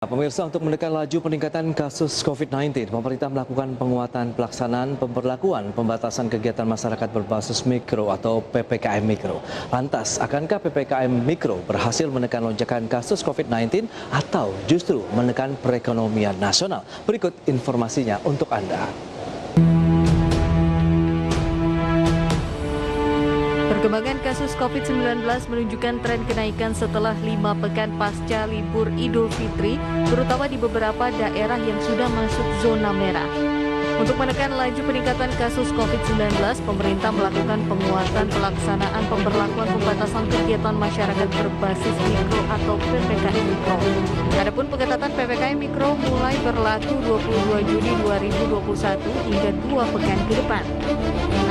Pemirsa, untuk menekan laju peningkatan kasus COVID-19, pemerintah melakukan penguatan pelaksanaan pemberlakuan pembatasan kegiatan masyarakat berbasis mikro atau PPKM Mikro. Lantas, akankah PPKM Mikro berhasil menekan lonjakan kasus COVID-19 atau justru menekan perekonomian nasional? Berikut informasinya untuk Anda. Perkembangan kasus COVID-19 menunjukkan tren kenaikan setelah 5 pekan pasca libur Idul Fitri, terutama di beberapa daerah yang sudah masuk zona merah. Untuk menekan laju peningkatan kasus COVID-19, pemerintah melakukan penguatan pelaksanaan pemberlakuan pembatasan kegiatan masyarakat berbasis mikro atau PPKM Mikro. Adapun pengetatan PPKM Mikro mulai berlaku 22 Juni 2021 hingga 2 pekan ke depan.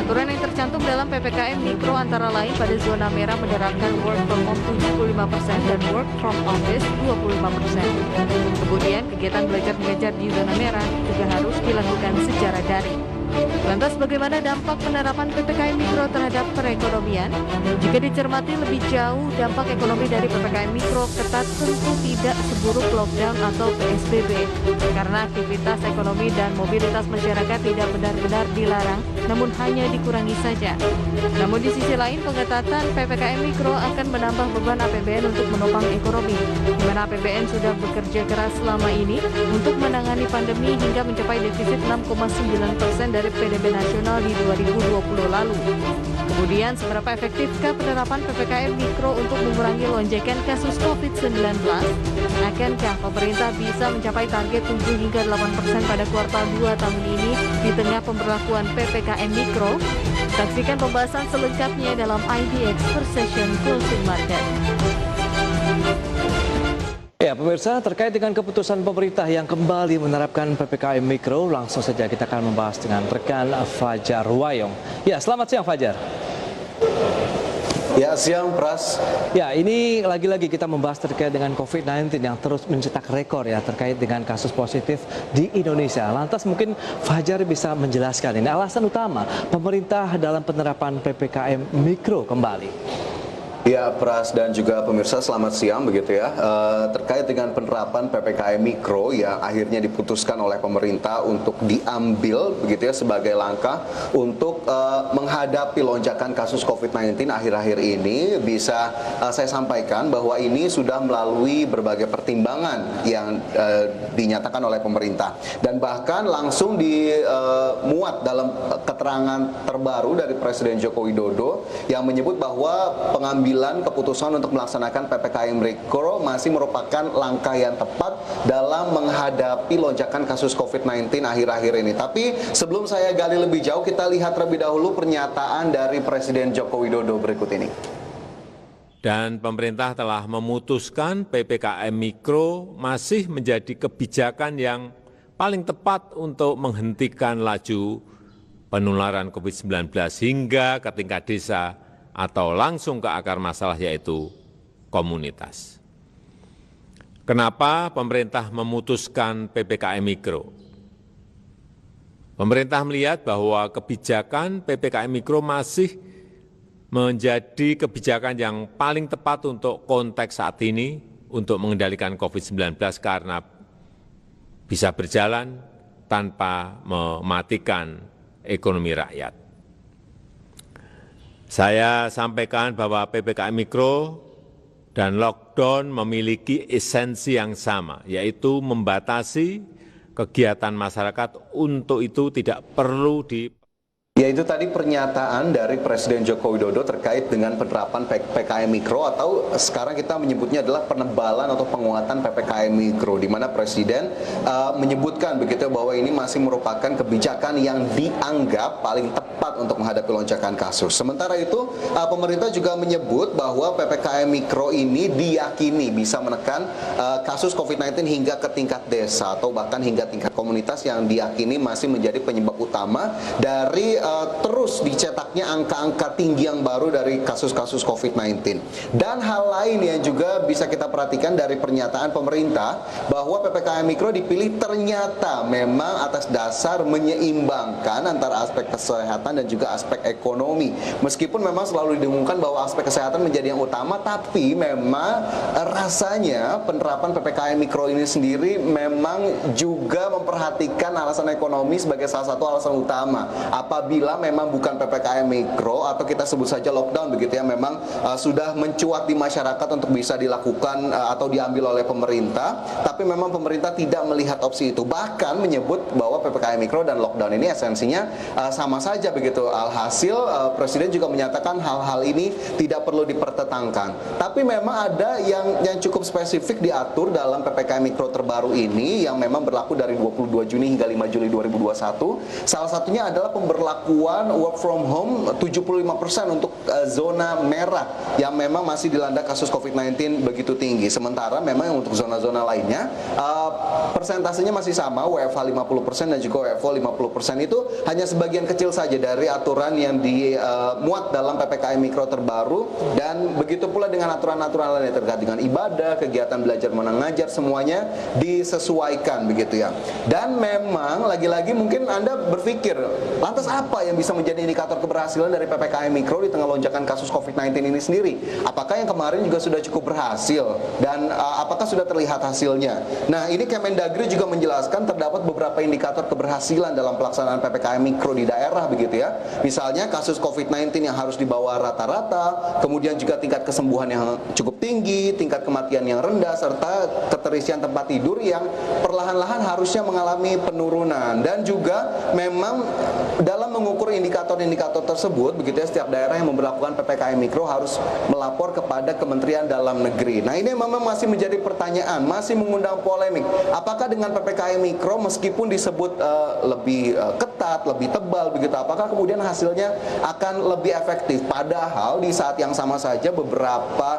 Aturan yang tercantum dalam PPKM Mikro antara lain pada zona merah menerapkan work from home 75% dan work from office 25%. Kemudian kegiatan belajar mengajar di zona merah juga harus dilakukan secara daring. Lantas bagaimana dampak penerapan PPKM Mikro terhadap perekonomian? Jika dicermati lebih jauh, dampak ekonomi dari PPKM Mikro ketat tentu tidak seburuk lockdown atau PSBB. Karena aktivitas ekonomi dan mobilitas masyarakat tidak benar-benar dilarang, namun hanya dikurangi saja. Namun di sisi lain, pengetatan PPKM Mikro akan menambah beban APBN untuk menopang ekonomi, di mana APBN sudah bekerja keras selama ini untuk menangani pandemi hingga mencapai defisit 6,9% dari PDB nasional di 2020 lalu. Kemudian, seberapa efektifkah penerapan PPKM Mikro untuk mengurangi lonjakan kasus COVID-19? Akankah pemerintah bisa mencapai target 7 hingga 8% pada kuartal 2 tahun ini di tengah pemberlakuan PPKM Mikro? Saksikan pembahasan selengkapnya dalam IDX Precision Closing Market. Ya, pemirsa, terkait dengan keputusan pemerintah yang kembali menerapkan PPKM Mikro, langsung saja kita akan membahas dengan rekan Fajar Wayong. Ya, selamat siang Fajar. Ya, siang Pras. Ya, ini lagi-lagi kita membahas terkait dengan COVID-19 yang terus mencetak rekor ya terkait dengan kasus positif di Indonesia. Lantas mungkin Fajar bisa menjelaskan ini alasan utama pemerintah dalam penerapan PPKM Mikro kembali. Ya, Pras dan juga pemirsa, selamat siang begitu ya. Terkait dengan penerapan PPKM Mikro yang akhirnya diputuskan oleh pemerintah untuk diambil begitu ya sebagai langkah untuk menghadapi lonjakan kasus COVID-19 akhir-akhir ini, bisa saya sampaikan bahwa ini sudah melalui berbagai pertimbangan yang dinyatakan oleh pemerintah dan bahkan langsung dimuat dalam keterangan terbaru dari Presiden Joko Widodo yang menyebut bahwa pengambilan keputusan untuk melaksanakan PPKM Mikro masih merupakan langkah yang tepat dalam menghadapi lonjakan kasus COVID-19 akhir-akhir ini. Tapi sebelum saya gali lebih jauh, kita lihat terlebih dahulu pernyataan dari Presiden Joko Widodo berikut ini. Dan pemerintah telah memutuskan PPKM Mikro masih menjadi kebijakan yang paling tepat untuk menghentikan laju penularan COVID-19 hingga ke tingkat desa atau langsung ke akar masalah, yaitu komunitas. Kenapa pemerintah memutuskan PPKM Mikro? Pemerintah melihat bahwa kebijakan PPKM Mikro masih menjadi kebijakan yang paling tepat untuk konteks saat ini untuk mengendalikan COVID-19 karena bisa berjalan tanpa mematikan ekonomi rakyat. Saya sampaikan bahwa PPKM Mikro dan lockdown memiliki esensi yang sama, yaitu membatasi kegiatan masyarakat. Untuk itu tidak perlu Ya, itu tadi pernyataan dari Presiden Joko Widodo terkait dengan penerapan PPKM Mikro atau sekarang kita menyebutnya adalah penebalan atau penguatan PPKM Mikro, di mana Presiden menyebutkan begitu bahwa ini masih merupakan kebijakan yang dianggap paling tepat untuk menghadapi lonjakan kasus. Sementara itu pemerintah juga menyebut bahwa PPKM Mikro ini diyakini bisa menekan kasus COVID-19 hingga ke tingkat desa atau bahkan hingga tingkat komunitas yang diyakini masih menjadi penyebab utama dari terus dicetaknya angka-angka tinggi yang baru dari kasus-kasus COVID-19. Dan hal lain yang juga bisa kita perhatikan dari pernyataan pemerintah bahwa PPKM Mikro dipilih ternyata memang atas dasar menyeimbangkan antara aspek kesehatan dan juga aspek ekonomi. Meskipun memang selalu didengungkan bahwa aspek kesehatan menjadi yang utama, tapi memang rasanya penerapan PPKM Mikro ini sendiri memang juga memperhatikan alasan ekonomi sebagai salah satu alasan utama. Apabila memang bukan PPKM Mikro atau kita sebut saja lockdown begitu ya, memang sudah mencuat di masyarakat untuk bisa dilakukan atau diambil oleh pemerintah, tapi memang pemerintah tidak melihat opsi itu, bahkan menyebut bahwa PPKM Mikro dan lockdown ini esensinya sama saja begitu. Alhasil Presiden juga menyatakan hal-hal ini tidak perlu dipertentangkan. Tapi memang ada yang cukup spesifik diatur dalam PPKM Mikro terbaru ini yang memang berlaku dari 22 Juni hingga 5 Juli 2021. Salah satunya adalah pemberlakuan work from home 75% untuk zona merah yang memang masih dilanda kasus COVID-19 begitu tinggi. Sementara memang untuk zona-zona lainnya persentasenya masih sama, WFH 50% dan juga WFO 50%. Itu hanya sebagian kecil saja dari aturan yang dimuat dalam PPKM Mikro terbaru, dan begitu pula dengan aturan-aturan lain yang terkait dengan ibadah, kegiatan belajar mengajar, semuanya disesuaikan begitu ya. Dan memang lagi-lagi mungkin Anda berpikir, lantas apa yang bisa menjadi indikator keberhasilan dari PPKM Mikro di tengah lonjakan kasus COVID-19 ini sendiri? Apakah yang kemarin juga sudah cukup berhasil dan apakah sudah terlihat hasilnya? Nah, ini Kemendagri juga menjelaskan terdapat beberapa indikator keberhasilan dalam pelaksanaan PPKM Mikro di daerah begitu ya. Misalnya kasus COVID-19 yang harus di bawah rata-rata, kemudian juga tingkat kesembuhan yang cukup tinggi, tingkat kematian yang rendah, serta keterisian tempat tidur yang perlahan-lahan harusnya mengalami penurunan. Dan juga memang dalam mengukur indikator-indikator tersebut begitu ya, setiap daerah yang memberlakukan PPKM Mikro harus melapor kepada Kementerian Dalam Negeri. Nah, ini memang masih menjadi pertanyaan, masih mengundang polemik. Apakah dengan PPKM Mikro meskipun disebut lebih ketat, lebih tebal begitu, apakah kemudian hasilnya akan lebih efektif? Padahal di saat yang sama saja beberapa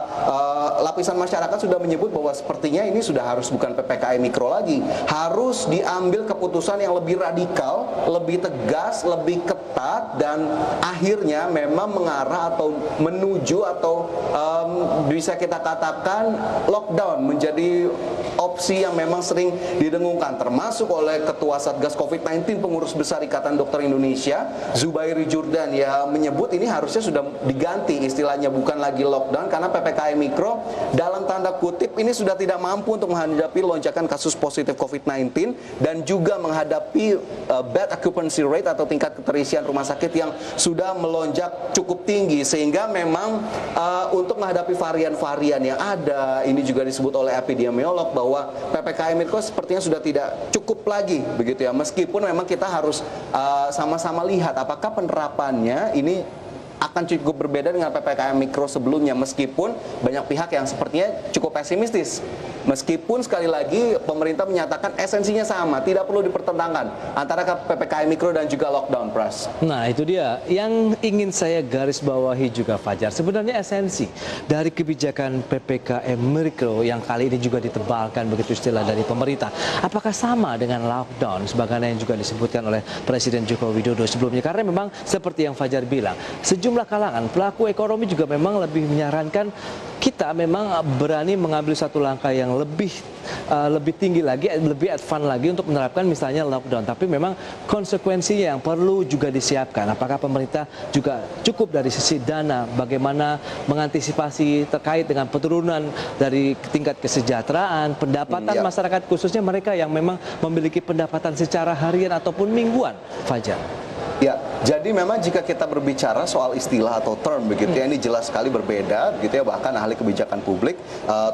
lapisan masyarakat sudah menyebut bahwa sepertinya ini sudah harus bukan PPKM Mikro lagi, harus diambil keputusan yang lebih radikal, lebih tegas, lebih ketat, dan akhirnya memang mengarah atau menuju atau bisa kita katakan lockdown menjadi opsi yang memang sering didengungkan, termasuk oleh Ketua Satgas COVID-19 Pengurus Besar Ikatan Dokter Indonesia Zubairi Jurdan, yang menyebut ini harusnya sudah diganti istilahnya, bukan lagi lockdown, karena PPKM Mikro dalam tanda kutip ini sudah tidak mampu untuk menghadapi lonjakan kasus positif COVID-19 dan juga menghadapi bed occupancy rate atau tingkat keterisian rumah sakit yang sudah melonjak cukup tinggi, sehingga memang untuk menghadapi varian-varian yang ada, ini juga disebut oleh epidemiolog bahwa PPKM Mikro sepertinya sudah tidak cukup lagi begitu ya, meskipun memang kita harus sama-sama lihat apakah penerapannya ini akan cukup berbeda dengan PPKM Mikro sebelumnya, meskipun banyak pihak yang sepertinya cukup pesimistis. Meskipun sekali lagi pemerintah menyatakan esensinya sama, tidak perlu dipertentangkan antara PPKM Mikro dan juga lockdown, Pras. Nah, itu dia yang ingin saya garis bawahi juga, Fajar. Sebenarnya esensi dari kebijakan PPKM Mikro yang kali ini juga ditebalkan begitu istilah dari pemerintah, apakah sama dengan lockdown sebagaimana yang juga disebutkan oleh Presiden Joko Widodo sebelumnya? Karena memang seperti yang Fajar bilang, sejumlah kalangan pelaku ekonomi juga memang lebih menyarankan kita memang berani mengambil satu langkah yang lebih tinggi lagi, lebih advance lagi untuk menerapkan misalnya lockdown. Tapi memang konsekuensinya yang perlu juga disiapkan. Apakah pemerintah juga cukup dari sisi dana, bagaimana mengantisipasi terkait dengan penurunan dari tingkat kesejahteraan, pendapatan masyarakat, khususnya mereka yang memang memiliki pendapatan secara harian ataupun mingguan, Fajar. Ya, jadi memang jika kita berbicara soal istilah atau term begitu ya, ini jelas sekali berbeda begitu ya. Bahkan ahli kebijakan publik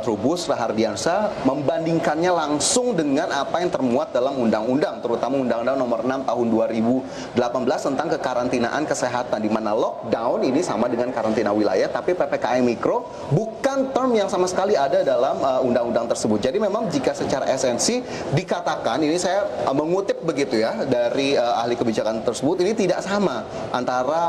Trubus Rahardiansyah membandingkannya langsung dengan apa yang termuat dalam undang-undang, terutama Undang-Undang Nomor 6 Tahun 2018 tentang kekarantinaan kesehatan, di mana lockdown ini sama dengan karantina wilayah, tapi PPKM Mikro bukan term yang sama sekali ada dalam undang-undang tersebut. Jadi memang jika secara esensi dikatakan, ini saya mengutip begitu ya dari ahli kebijakan tersebut, ini tidak sama sama antara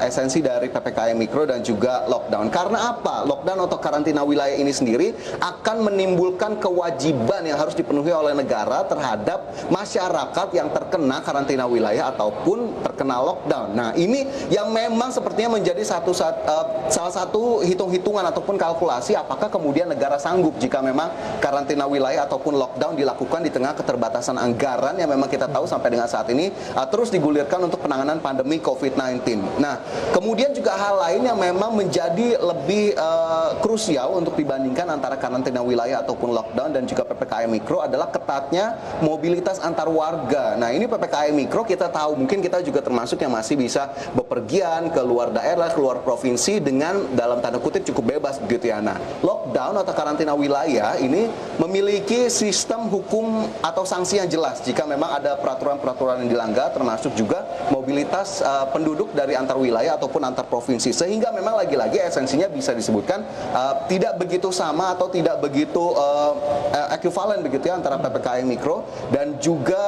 esensi dari PPKM Mikro dan juga lockdown. Karena apa? Lockdown atau karantina wilayah ini sendiri akan menimbulkan kewajiban yang harus dipenuhi oleh negara terhadap masyarakat yang terkena karantina wilayah ataupun terkena lockdown. Nah, ini yang memang sepertinya menjadi salah satu hitung-hitungan ataupun kalkulasi apakah kemudian negara sanggup jika memang karantina wilayah ataupun lockdown dilakukan di tengah keterbatasan anggaran yang memang kita tahu sampai dengan saat ini terus digulirkan untuk penanganan pandemi COVID-19. Nah, kemudian juga hal lain yang memang menjadi lebih krusial untuk dibandingkan antara karantina wilayah ataupun lockdown dan juga PPKM Mikro adalah ketatnya mobilitas antar warga. Nah, ini PPKM Mikro kita tahu mungkin kita juga termasuk yang masih bisa bepergian ke luar daerah, keluar provinsi dengan dalam tanda kutip cukup bebas begitu ya. Nah, lockdown atau karantina wilayah ini memiliki sistem hukum atau sanksi yang jelas jika memang ada peraturan-peraturan yang dilanggar, termasuk juga mobilitas penduduk dari antar wilayah ataupun antar provinsi, sehingga memang lagi-lagi esensinya bisa disebutkan tidak begitu sama atau tidak begitu ekuivalen begitu ya antara PPKM Mikro dan juga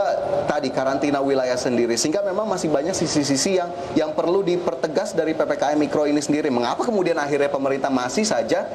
tadi karantina wilayah sendiri, sehingga memang masih banyak sisi-sisi yang perlu dipertegas dari PPKM Mikro ini sendiri. Mengapa kemudian akhirnya pemerintah masih saja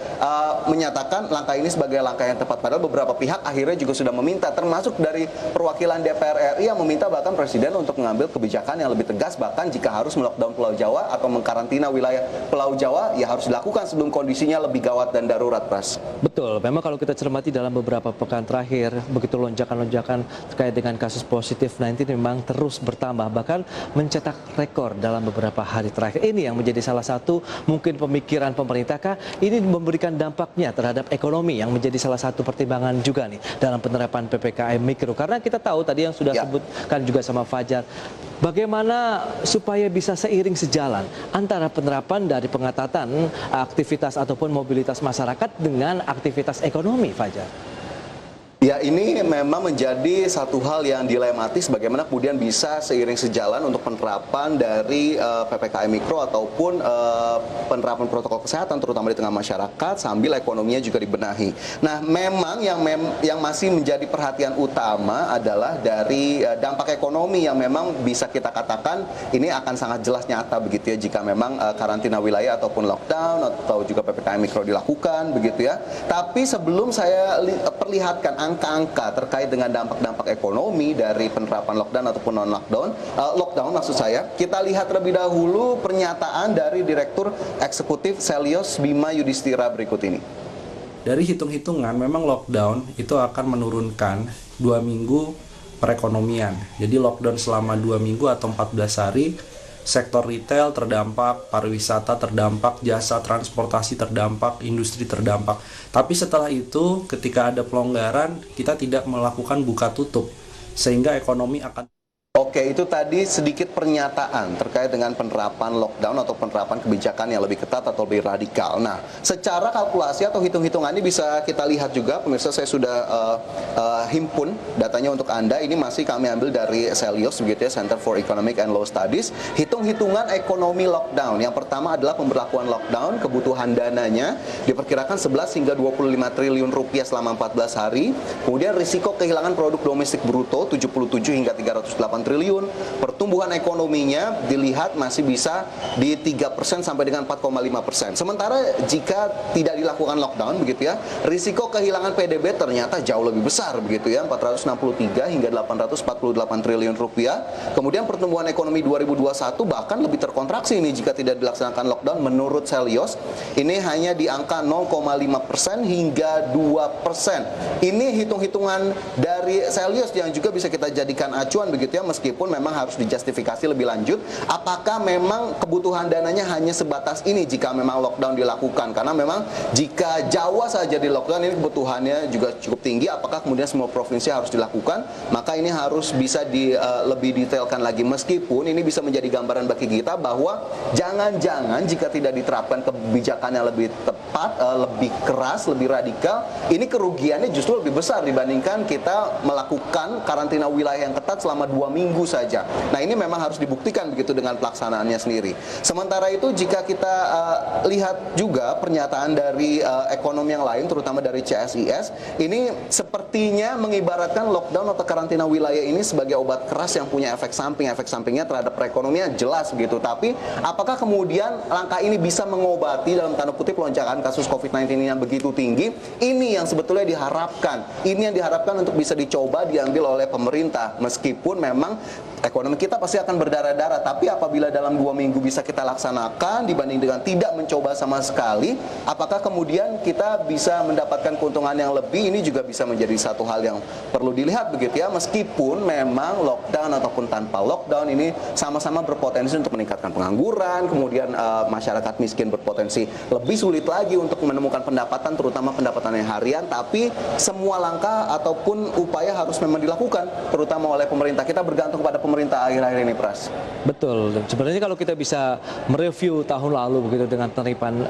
menyatakan langkah ini sebagai langkah yang tepat, padahal beberapa pihak akhirnya juga sudah meminta, termasuk dari perwakilan DPR RI yang meminta bahkan Presiden untuk mengambil kebijakan yang lebih tegas, bahkan jika harus melockdown Pulau Jawa atau mengkarantina wilayah Pulau Jawa ya harus dilakukan sebelum kondisinya lebih gawat dan darurat, Pras. Betul, memang kalau kita cermati dalam beberapa pekan terakhir, begitu lonjakan-lonjakan terkait dengan kasus positif 19 memang terus bertambah, bahkan mencetak rekor dalam beberapa hari terakhir. Ini yang menjadi salah satu mungkin pemikiran pemerintah kah ini memberikan dampaknya terhadap ekonomi yang menjadi salah satu pertimbangan juga nih dalam penerapan PPKM Mikro. Karena kita tahu tadi yang sudah sebutkan juga sama Fajar, bagaimana supaya bisa seiring sejalan antara penerapan dari pengetatan aktivitas ataupun mobilitas masyarakat dengan aktivitas ekonomi, Fajar. Ya, ini memang menjadi satu hal yang dilematis bagaimana kemudian bisa seiring sejalan untuk penerapan dari PPKM Mikro ataupun penerapan protokol kesehatan terutama di tengah masyarakat sambil ekonominya juga dibenahi. Nah, memang yang masih menjadi perhatian utama adalah dari dampak ekonomi yang memang bisa kita katakan ini akan sangat jelas nyata begitu ya jika memang karantina wilayah ataupun lockdown atau juga PPKM Mikro dilakukan begitu ya. Tapi sebelum saya perlihatkan angka-angka terkait dengan dampak-dampak ekonomi dari penerapan lockdown ataupun non-lockdown, maksud saya, kita lihat terlebih dahulu pernyataan dari Direktur Eksekutif Selyos Bima Yudhistira berikut ini. Dari hitung-hitungan memang lockdown itu akan menurunkan 2 minggu perekonomian. Jadi lockdown selama 2 minggu atau 14 hari, sektor retail terdampak, pariwisata terdampak, jasa transportasi terdampak, industri terdampak. Tapi setelah itu ketika ada pelonggaran, kita tidak melakukan buka tutup sehingga ekonomi akan. Oke, itu tadi sedikit pernyataan terkait dengan penerapan lockdown atau penerapan kebijakan yang lebih ketat atau lebih radikal. Nah, secara kalkulasi atau hitung-hitungannya bisa kita lihat juga, pemirsa, saya sudah himpun datanya untuk Anda. Ini masih kami ambil dari Selyos, begitu ya, Center for Economic and Law Studies. Hitung-hitungan ekonomi lockdown. Yang pertama adalah pemberlakuan lockdown, kebutuhan dananya diperkirakan 11 hingga 25 triliun rupiah selama 14 hari. Kemudian risiko kehilangan produk domestik bruto 77 hingga 308 triliun, pertumbuhan ekonominya dilihat masih bisa di 3% sampai dengan 4,5%. Sementara jika tidak dilakukan lockdown begitu ya, risiko kehilangan PDB ternyata jauh lebih besar begitu ya, 463 hingga 848 triliun rupiah. Kemudian pertumbuhan ekonomi 2021 bahkan lebih terkontraksi ini jika tidak dilaksanakan lockdown menurut Selyos. Ini hanya di angka 0,5% hingga 2%. Ini hitung-hitungan dari Selyos yang juga bisa kita jadikan acuan begitu ya, meskipun memang harus dijustifikasi lebih lanjut apakah memang kebutuhan dananya hanya sebatas ini jika memang lockdown dilakukan, karena memang jika Jawa saja di lockdown ini kebutuhannya juga cukup tinggi, apakah kemudian semua provinsi harus dilakukan, maka ini harus bisa lebih detailkan lagi, meskipun ini bisa menjadi gambaran bagi kita bahwa jangan-jangan jika tidak diterapkan kebijakan yang lebih tepat, lebih keras, lebih radikal, ini kerugiannya justru lebih besar dibandingkan kita melakukan karantina wilayah yang ketat selama 2 minggu saja. Nah, ini memang harus dibuktikan begitu dengan pelaksanaannya sendiri. Sementara itu jika kita lihat juga pernyataan dari ekonom yang lain, terutama dari CSIS, ini sepertinya mengibaratkan lockdown atau karantina wilayah ini sebagai obat keras yang punya efek sampingnya terhadap perekonomian jelas begitu. Tapi apakah kemudian langkah ini bisa mengobati dalam tanda kutip lonjakan kasus COVID-19 yang begitu tinggi? Ini yang sebetulnya diharapkan. Ini yang diharapkan untuk bisa dicoba diambil oleh pemerintah. Meskipun memang ekonomi kita pasti akan berdarah-darah, tapi apabila dalam 2 minggu bisa kita laksanakan dibanding dengan tidak mencoba sama sekali, apakah kemudian kita bisa mendapatkan keuntungan yang lebih? Ini juga bisa menjadi satu hal yang perlu dilihat begitu ya. Meskipun memang lockdown ataupun tanpa lockdown ini sama-sama berpotensi untuk meningkatkan pengangguran, kemudian masyarakat miskin berpotensi lebih sulit lagi untuk menemukan pendapatan, terutama pendapatan yang harian. Tapi semua langkah ataupun upaya harus memang dilakukan, terutama oleh pemerintah. Kita bergantung pada pemerintah akhir-akhir ini, Pras. Betul. Sebenarnya kalau kita bisa mereview tahun lalu begitu dengan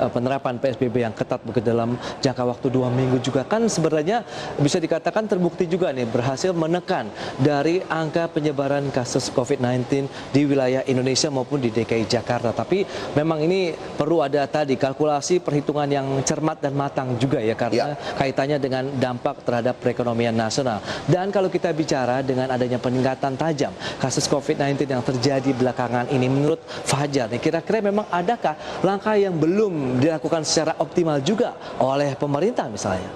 penerapan PSBB yang ketat begitu dalam jangka waktu 2 minggu juga kan sebenarnya bisa dikatakan terbukti juga nih berhasil menekan dari angka penyebaran kasus COVID-19 di wilayah Indonesia maupun di DKI Jakarta. Tapi memang ini perlu ada tadi kalkulasi perhitungan yang cermat dan matang juga ya karena kaitannya dengan dampak terhadap perekonomian nasional. Dan kalau kita bicara dengan adanya peningkatan tajam kasus COVID-19 yang terjadi belakangan ini, menurut Fajar nih kira-kira memang adakah langkah yang belum dilakukan secara optimal juga oleh pemerintah misalnya?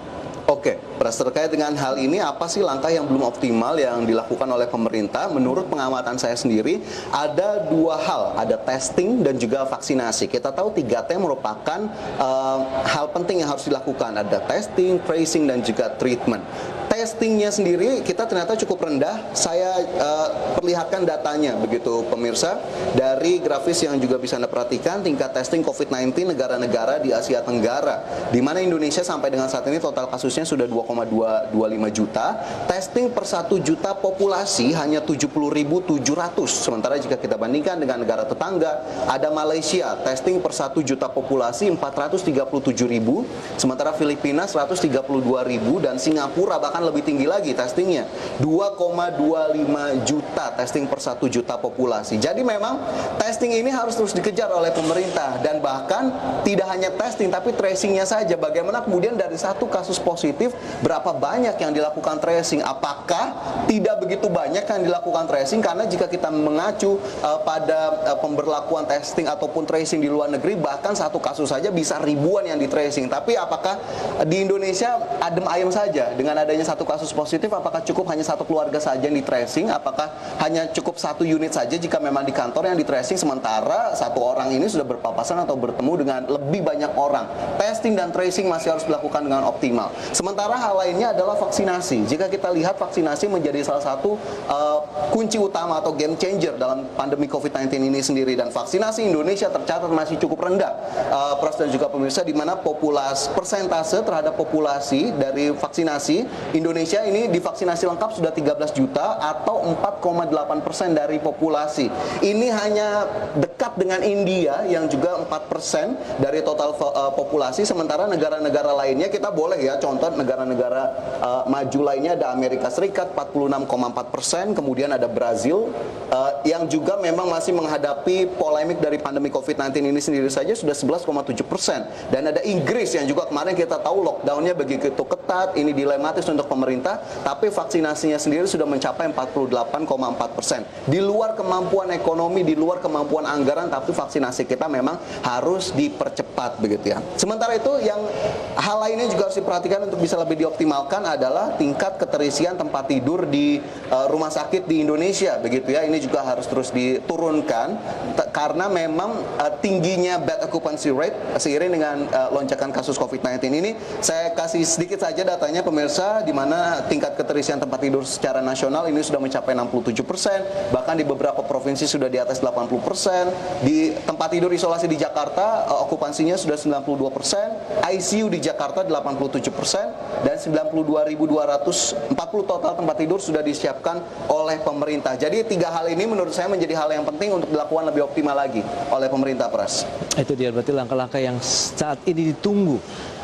Oke, Pras, terkait dengan hal ini, apa sih langkah yang belum optimal yang dilakukan oleh pemerintah? Menurut pengamatan saya sendiri, ada 2 hal, ada testing dan juga vaksinasi. Kita tahu 3T merupakan hal penting yang harus dilakukan. Ada testing, tracing, dan juga treatment. Testingnya sendiri kita ternyata cukup rendah. Saya perlihatkan datanya begitu pemirsa. Dari grafis yang juga bisa Anda perhatikan, tingkat testing COVID-19 negara-negara di Asia Tenggara, di mana Indonesia sampai dengan saat ini total kasusnya sudah 2,225 juta. Testing per 1 juta populasi hanya 70.700. Sementara jika kita bandingkan dengan negara tetangga, ada Malaysia, testing per 1 juta populasi 437.000. Sementara Filipina 132.000 dan Singapura bahkan lebih tinggi lagi testingnya, 2,25 juta testing per 1 juta populasi. Jadi memang testing ini harus terus dikejar oleh pemerintah, dan bahkan tidak hanya testing tapi tracingnya saja. Bagaimana kemudian dari satu kasus positif berapa banyak yang dilakukan tracing? Apakah tidak begitu banyak yang dilakukan tracing? Karena jika kita mengacu pada pemberlakuan testing ataupun tracing di luar negeri, bahkan satu kasus saja bisa ribuan yang di tracing. Tapi apakah di Indonesia adem ayem saja dengan adanya satu kasus positif? Apakah cukup hanya satu keluarga saja yang di tracing? Apakah hanya cukup 1 unit saja jika memang di kantor yang di tracing, sementara 1 orang ini sudah berpapasan atau bertemu dengan lebih banyak orang? Testing dan tracing masih harus dilakukan dengan optimal. Sementara hal lainnya adalah vaksinasi. Jika kita lihat, vaksinasi menjadi salah satu kunci utama atau game changer dalam pandemi COVID-19 ini sendiri, dan vaksinasi Indonesia tercatat masih cukup rendah, Pras dan juga pemirsa, di mana persentase terhadap populasi dari vaksinasi Indonesia ini divaksinasi lengkap sudah 13 juta atau 4,8% dari populasi. Ini hanya dekat dengan India yang juga 4% dari total populasi. Sementara negara-negara lainnya kita boleh ya contoh negara-negara maju lainnya, ada Amerika Serikat 46,4%, kemudian ada Brazil yang juga memang masih menghadapi polemik dari pandemi COVID-19 ini sendiri saja sudah 11,7%, dan ada Inggris yang juga kemarin kita tahu lockdownnya begitu ketat, ini dilematis untuk pemerintah, tapi vaksinasinya sendiri sudah mencapai 48,4%. Di luar kemampuan ekonomi, di luar kemampuan anggaran, tapi vaksinasi kita memang harus dipercepat begitu ya. Sementara itu yang hal lainnya juga harus diperhatikan untuk bisa lebih dioptimalkan adalah tingkat keterisian tempat tidur di rumah sakit di Indonesia begitu ya. Ini juga harus terus diturunkan karena memang tingginya bed occupancy rate seiring dengan lonjakan kasus COVID-19 ini. Saya kasih sedikit saja datanya pemirsa, di mana tingkat keterisian tempat tidur secara nasional ini sudah mencapai 67%, bahkan di beberapa provinsi sudah di atas 80%. Di tempat tidur isolasi di Jakarta okupansinya sudah 92%, ICU di Jakarta 87%, dan 92.240 total tempat tidur sudah disiapkan oleh pemerintah. Jadi 3 hal ini menurut saya menjadi hal yang penting untuk dilakukan lebih optimal lagi oleh pemerintah, Pras. Itu dia berarti langkah-langkah yang saat ini ditunggu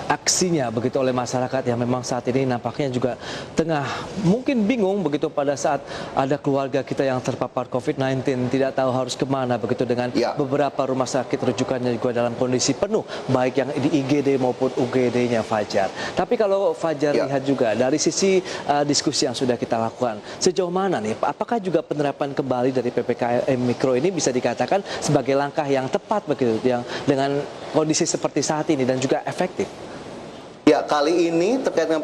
aksinya begitu oleh masyarakat yang memang saat ini nampaknya juga tengah mungkin bingung begitu pada saat ada keluarga kita yang terpapar COVID-19, tidak tahu harus kemana begitu dengan beberapa rumah sakit rujukannya juga dalam kondisi penuh, baik yang di IGD maupun UGD-nya, Fajar. Tapi kalau Fajar lihat juga dari sisi diskusi yang sudah kita lakukan, sejauh mana nih, apakah juga penerapan kembali dari PPKM Mikro ini bisa dikatakan sebagai langkah yang tepat begitu, yang dengan kondisi seperti saat ini dan juga efektif? Ya, kali ini terkait dengan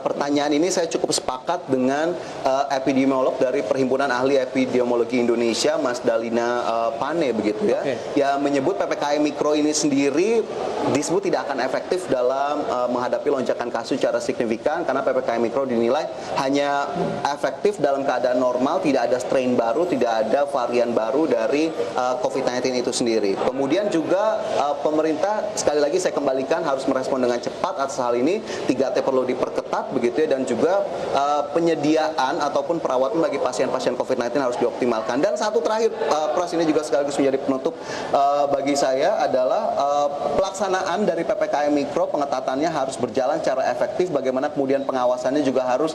pertanyaan ini saya cukup sepakat dengan epidemiolog dari Perhimpunan Ahli Epidemiologi Indonesia, Mas Dalina Pane begitu ya, yang menyebut PPKM Mikro ini sendiri disebut tidak akan efektif dalam menghadapi lonjakan kasus secara signifikan karena PPKM Mikro dinilai hanya efektif dalam keadaan normal, tidak ada strain baru, tidak ada varian baru dari COVID-19 itu sendiri. Kemudian juga pemerintah, sekali lagi saya kembalikan, harus merespon dengan cepat atas hal ini. 3T perlu diperketat begitu ya, dan juga penyediaan ataupun perawatan bagi pasien-pasien COVID-19 harus dioptimalkan. Dan satu terakhir, Pras, ini juga sekaligus menjadi penutup bagi saya adalah pelaksanaan dari PPKM Mikro, pengetatannya harus berjalan secara efektif, bagaimana kemudian pengawasannya juga harus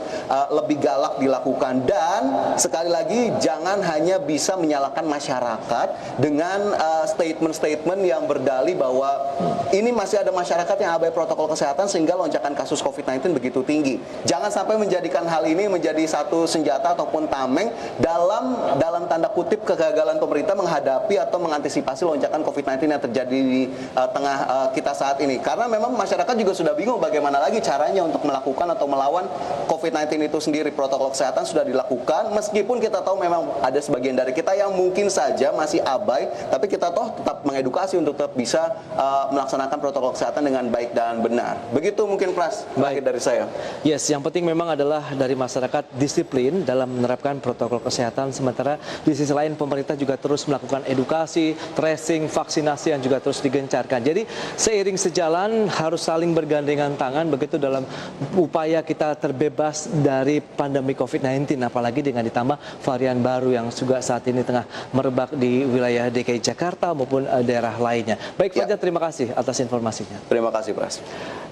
lebih galak dilakukan. Dan sekali lagi jangan hanya bisa menyalahkan masyarakat dengan statement-statement yang berdalih bahwa ini masih ada masyarakat yang abai protokol kesehatan sehingga lonjakan kasus COVID-19 begitu tinggi. Jangan sampai menjadikan hal ini menjadi satu senjata ataupun tameng dalam tanda kutip kegagalan pemerintah menghadapi atau mengantisipasi lonjakan COVID-19 yang terjadi di tengah kita saat ini. Karena memang masyarakat juga sudah bingung bagaimana lagi caranya untuk melakukan atau melawan COVID-19 itu sendiri. Protokol kesehatan sudah dilakukan, meskipun kita tahu memang ada sebagian dari kita yang mungkin saja masih abai, tapi kita tetap mengedukasi untuk tetap bisa melaksanakan protokol kesehatan dengan baik dan benar. Begitu mungkin, Pras, terakhir dari saya. Yes, yang penting memang adalah dari masyarakat disiplin dalam menerapkan protokol kesehatan, sementara di sisi lain pemerintah juga terus melakukan edukasi, tracing, vaksinasi yang juga terus digencarkan. Jadi seiring sejalan harus saling bergandengan tangan begitu dalam upaya kita terbebas dari pandemi COVID-19, apalagi dengan ditambah varian baru yang juga saat ini tengah merebak di wilayah DKI Jakarta maupun daerah lainnya. Baik, Fajar, terima kasih atas informasinya. Terima kasih, Pras.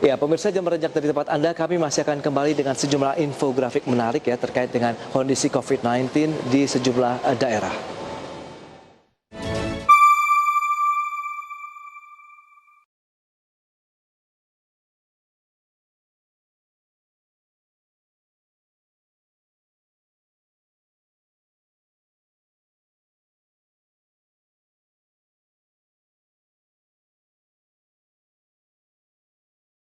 Ya, pemirsa, jam rejak dari tempat Anda, kami masih akan kembali dengan sejumlah infografik menarik ya terkait dengan kondisi COVID-19 di sejumlah daerah.